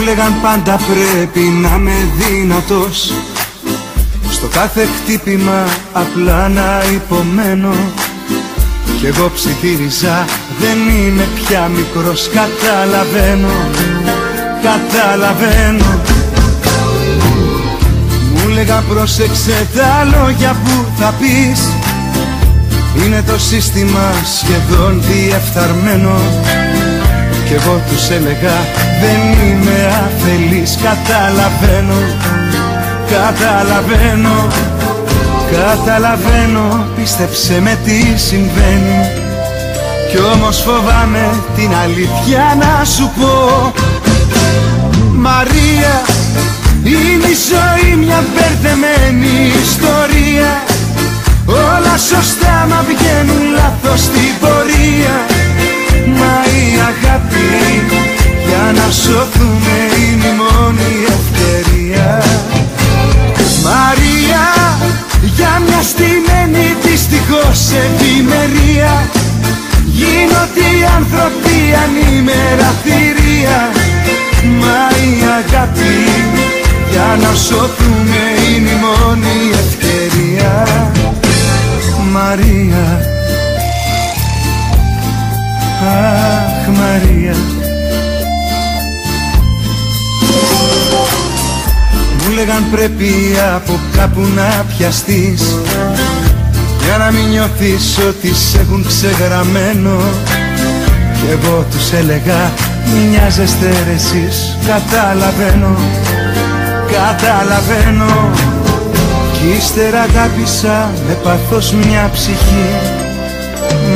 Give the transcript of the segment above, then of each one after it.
λέγαν πάντα πρέπει να είμαι δυνατός, στο κάθε χτύπημα απλά να υπομένω. Κι εγώ ψιθύριζα, δεν είμαι πια μικρός, καταλαβαίνω. Μου λέγα πρόσεξε τα λόγια που θα πεις, είναι το σύστημα σχεδόν διεφθαρμένο. Κι εγώ τους έλεγα δεν είμαι αφελής, καταλαβαίνω, πίστεψε με τι συμβαίνει. Κι όμως φοβάμαι την αλήθεια να σου πω. Μαρία, είναι η ζωή μια μπερδεμένη ιστορία, όλα σωστά μα βγαίνουν λάθος στην πορεία. Μα η αγάπη για να σωθούμε είναι η μόνη ευκαιρία. Μαρία, για μια στημένη δυστυχώς ευημερία, γίνονται οι άνθρωποι ανήμερα θηρία. Μα η αγάπη για να σωθούμε είναι η μόνη ευκαιρία. Μαρία, αχ Μαρία. Μου λέγαν πρέπει από κάπου να πιαστείς, για να μην νιώθεις ότι σε έχουν ξεγραμμένο. Κι εγώ τους έλεγα μη νοιάζεστε ρε εσείς, καταλαβαίνω. Κι ύστερα αγάπησα με πάθος μια ψυχή,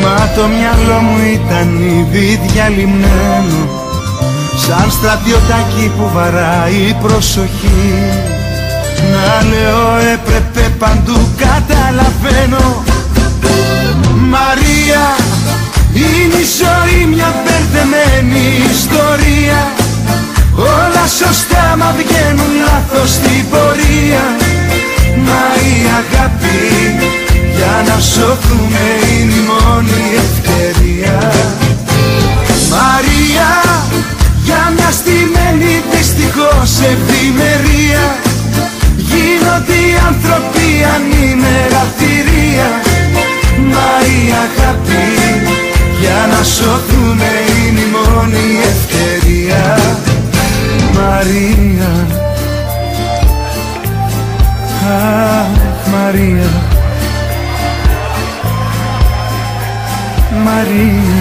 μα το μυαλό μου ήταν ήδη διαλυμμένο, σαν στρατιωτάκι που βαράει προσοχή. Να λέω έπρεπε παντού, καταλαβαίνω. Μαρία, είναι η ζωή μια μπερδεμένη ιστορία, όλα σωστά μα βγαίνουν λάθος στην πορεία. Μα η αγάπη για να σωθούμε είναι η μόνη ευκαιρία. Μαρία, για μια στημένη δυστυχώς ευημερία, γίνονται οι άνθρωποι ανήμερα θηρία. Μα η αγάπη για να σωθούμε είναι η μόνη ευκαιρία. Μαρία, αχ Μαρία, Μαρία.